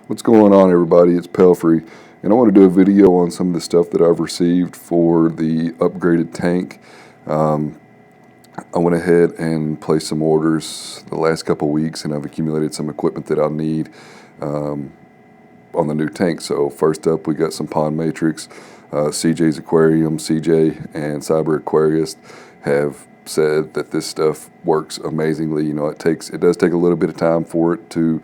What's going on, everybody? It's Pelfrey, and I want to do a video on some of the stuff that I've received for the upgraded tank. I went ahead and placed some orders the last couple weeks, and I've accumulated some equipment that I'll need on the new tank. So first up, we got some Pond Matrix. CJ's Aquarium, CJ and Cyber Aquarist have said that this stuff works amazingly. You know, it does take a little bit of time for it to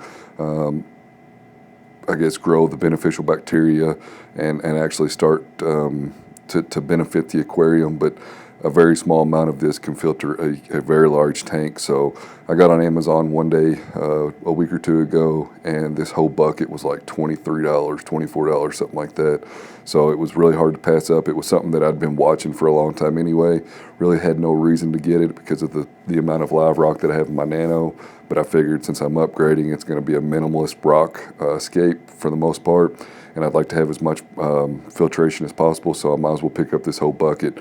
I guess grow the beneficial bacteria and actually start to benefit the aquarium, but a very small amount of this can filter a very large tank. So I got on Amazon one day a week or two ago, and this whole bucket was like $23, $24, something like that. So it was really hard to pass up. It was something that I'd been watching for a long time anyway. Really had no reason to get it because of the amount of live rock that I have in my Nano, but I figured since I'm upgrading, it's going to be a minimalist rock scape for the most part, and I'd like to have as much filtration as possible, so I might as well pick up this whole bucket.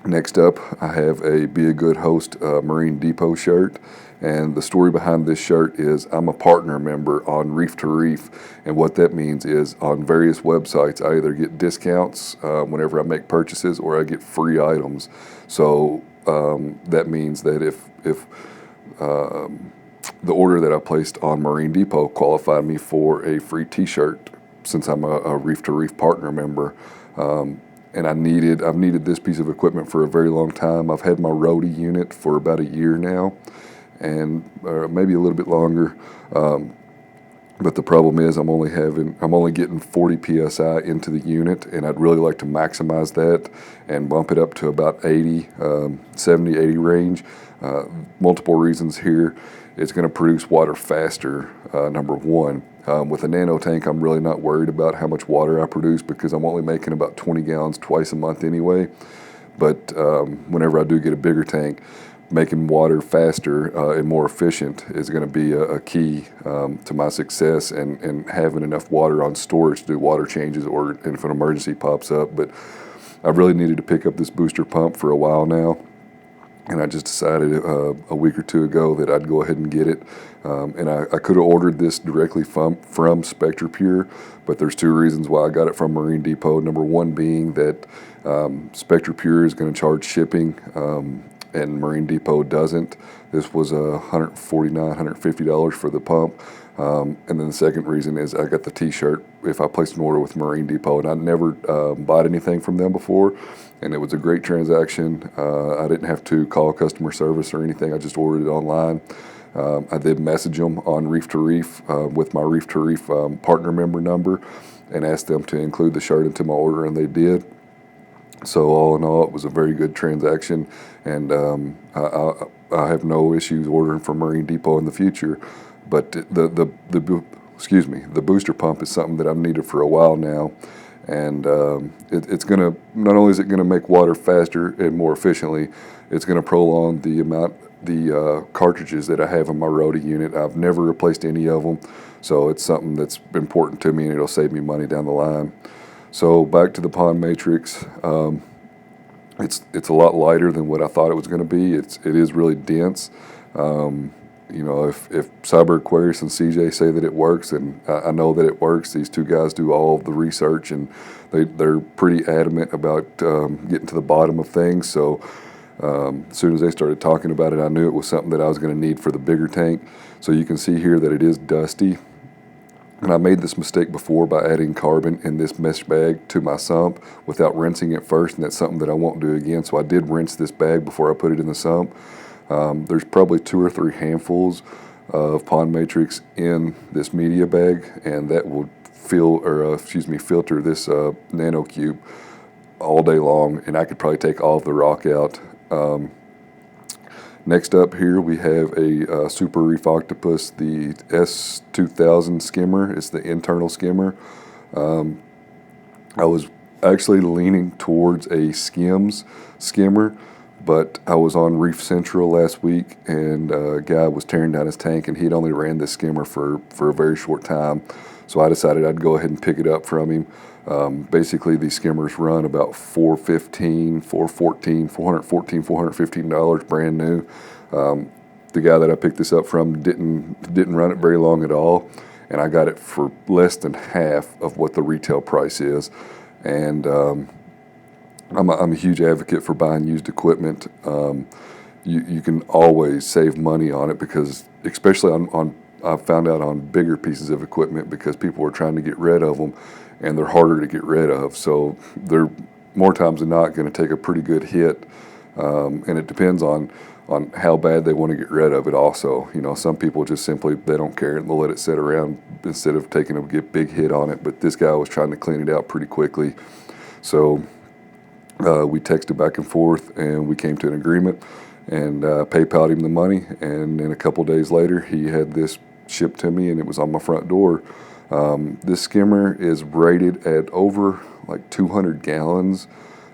Next up, I have a Be a Good Host Marine Depot shirt, and the story behind this shirt is I'm a partner member on Reef to Reef, and what that means is on various websites I either get discounts whenever I make purchases, or I get free items. So that means that if the order that I placed on Marine Depot qualified me for a free t-shirt, since I'm a Reef to Reef partner member. And I've needed this piece of equipment for a very long time. I've had my RODI unit for about a year now, and maybe a little bit longer. But the problem is I'm only getting 40 psi into the unit, and I'd really like to maximize that and bump it up to about 80, 70, 80 range. Multiple reasons here. It's going to produce water faster, number one. With a Nano tank, I'm really not worried about how much water I produce because I'm only making about 20 gallons twice a month anyway. But whenever I do get a bigger tank, making water faster and more efficient is going to be a key to my success, and having enough water on storage to do water changes or if an emergency pops up. But I've really needed to pick up this booster pump for a while now, and I just decided a week or two ago that I'd go ahead and get it. And I could have ordered this directly from Spectrapure, but there's two reasons why I got it from Marine Depot. Number one being that Spectrapure is going to charge shipping, and Marine Depot doesn't. This was $149, $150 for the pump. And then the second reason is I got the t-shirt if I placed an order with Marine Depot, and I never bought anything from them before, and it was a great transaction. I didn't have to call customer service or anything. I just ordered it online. I did message them on Reef to Reef with my Reef to Reef partner member number and asked them to include the shirt into my order, and they did. So all in all, it was a very good transaction, and I have no issues ordering from Marine Depot in the future. But the booster pump is something that I've needed for a while now, and it's gonna, not only is it gonna make water faster and more efficiently, it's gonna prolong the cartridges that I have in my RODI unit. I've never replaced any of them, so it's something that's important to me, and it'll save me money down the line. So back to the Pond Matrix. It's a lot lighter than what I thought it was going to be. It is really dense. You know, if Cyber Aquarius and CJ say that it works, and I know that it works. These two guys do all of the research, and they're pretty adamant about getting to the bottom of things. So as soon as they started talking about it, I knew it was something that I was going to need for the bigger tank. So you can see here that it is dusty. And I made this mistake before by adding carbon in this mesh bag to my sump without rinsing it first, and that's something that I won't do again. So I did rinse this bag before I put it in the sump. There's probably 2 or 3 handfuls of Pond Matrix in this media bag, and that will filter this Nano cube all day long, and I could probably take all of the rock out. Next up here we have a Super Reef Octopus, the SRO-2000 Skimmer. It's the internal skimmer. I was actually leaning towards a Skims skimmer, but I was on Reef Central last week, and a guy was tearing down his tank, and he'd only ran this skimmer for a very short time. So I decided I'd go ahead and pick it up from him. Basically, these skimmers run about $415, $415 brand new. The guy that I picked this up from didn't run it very long at all, and I got it for less than half of what the retail price is. And I'm a huge advocate for buying used equipment. You can always save money on it, because especially on I've found out on bigger pieces of equipment, because people are trying to get rid of them and they're harder to get rid of. So they're more times than not going to take a pretty good hit, and it depends on how bad they want to get rid of it also. You know, some people just simply, they don't care and they'll let it sit around instead of taking a big hit on it. But this guy was trying to clean it out pretty quickly. So we texted back and forth and we came to an agreement, and PayPal'd him the money, and then a couple days later he had this shipped to me and it was on my front door. This skimmer is rated at over like 200 gallons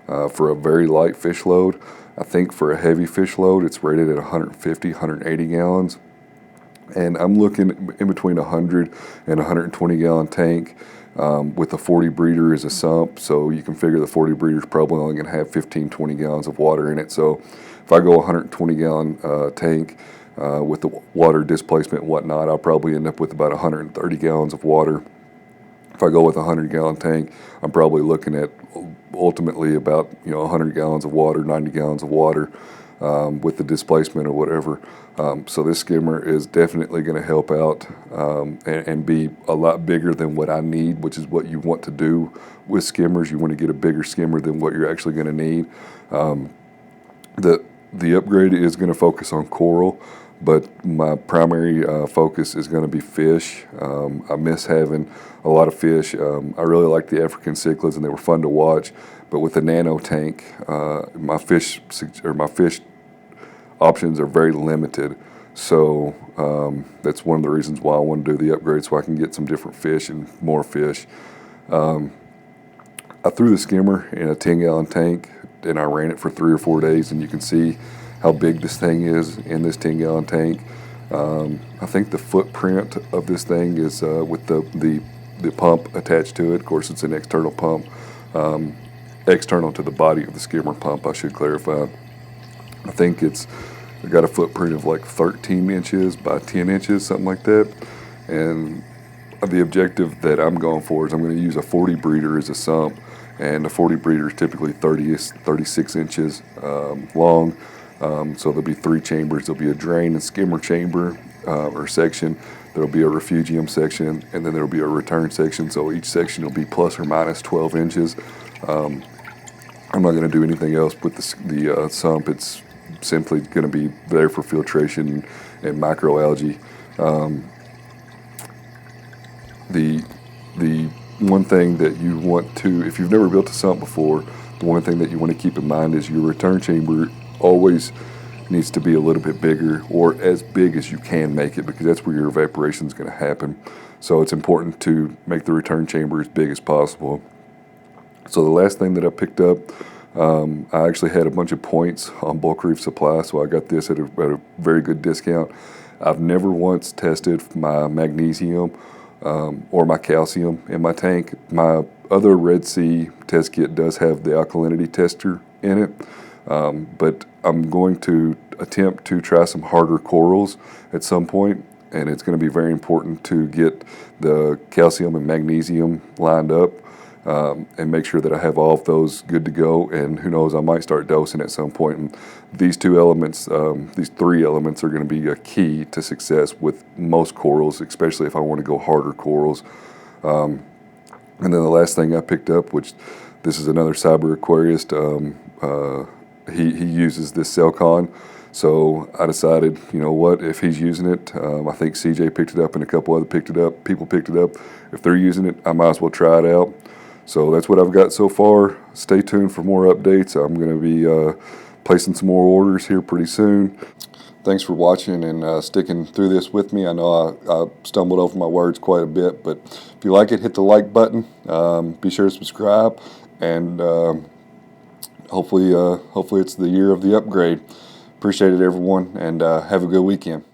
for a very light fish load. I think for a heavy fish load it's rated at 150, 180 gallons. And I'm looking in between 100 and 120 gallon tank with a 40 breeder as a sump. So you can figure the 40 breeder is probably only going to have 15, 20 gallons of water in it. So if I go 120 gallon tank with the water displacement and whatnot, I'll probably end up with about 130 gallons of water. If I go with a 100 gallon tank, I'm probably looking at ultimately about 100 gallons of water, 90 gallons of water with the displacement or whatever. So this skimmer is definitely going to help out and be a lot bigger than what I need, which is what you want to do with skimmers. You want to get a bigger skimmer than what you're actually going to need. The upgrade is going to focus on coral, but my primary focus is going to be fish. I miss having a lot of fish. I really like the African cichlids and they were fun to watch, but with the Nano tank, my fish options are very limited. So that's one of the reasons why I want to do the upgrade, so I can get some different fish and more fish. I threw the skimmer in a 10-gallon tank and I ran it for 3 or 4 days, and you can see how big this thing is in this 10-gallon tank. I think the footprint of this thing is with the pump attached to it. Of course, it's an external pump, external to the body of the skimmer pump, I should clarify. I think it's got a footprint of like 13 inches by 10 inches, something like that. And the objective that I'm going for is I'm going to use a 40 breeder as a sump, and a 40 breeder is typically 36 inches long. So there'll be 3 chambers. There'll be a drain and skimmer chamber or section. There'll be a refugium section, and then there'll be a return section. So each section will be plus or minus 12 inches. I'm not going to do anything else with the sump. It's simply going to be there for filtration and microalgae. The one thing that you want to, if you've never built a sump before, the one thing that you want to keep in mind is your return chamber always needs to be a little bit bigger, or as big as you can make it, because that's where your evaporation is going to happen. So it's important to make the return chamber as big as possible. So the last thing that I picked up, I actually had a bunch of points on Bulk Reef Supply, so I got this at a very good discount. I've never once tested my magnesium or my calcium in my tank. My other Red Sea test kit does have the alkalinity tester in it, but I'm going to attempt to try some harder corals at some point, and it's going to be very important to get the calcium and magnesium lined up and make sure that I have all of those good to go. And who knows, I might start dosing at some point. And these 3 elements are going to be a key to success with most corals, especially if I want to go harder corals. And then the last thing I picked up, which this is another cyber aquarist, he uses this Celcon. So I decided, you know what, if he's using it, I think CJ picked it up and a couple other people picked it up. If they're using it, I might as well try it out. So that's what I've got so far. Stay tuned for more updates. I'm going to be placing some more orders here pretty soon. Thanks for watching and sticking through this with me. I know I stumbled over my words quite a bit, but if you like it, hit the like button. Be sure to subscribe, and hopefully it's the year of the upgrade. Appreciate it, everyone, and have a good weekend.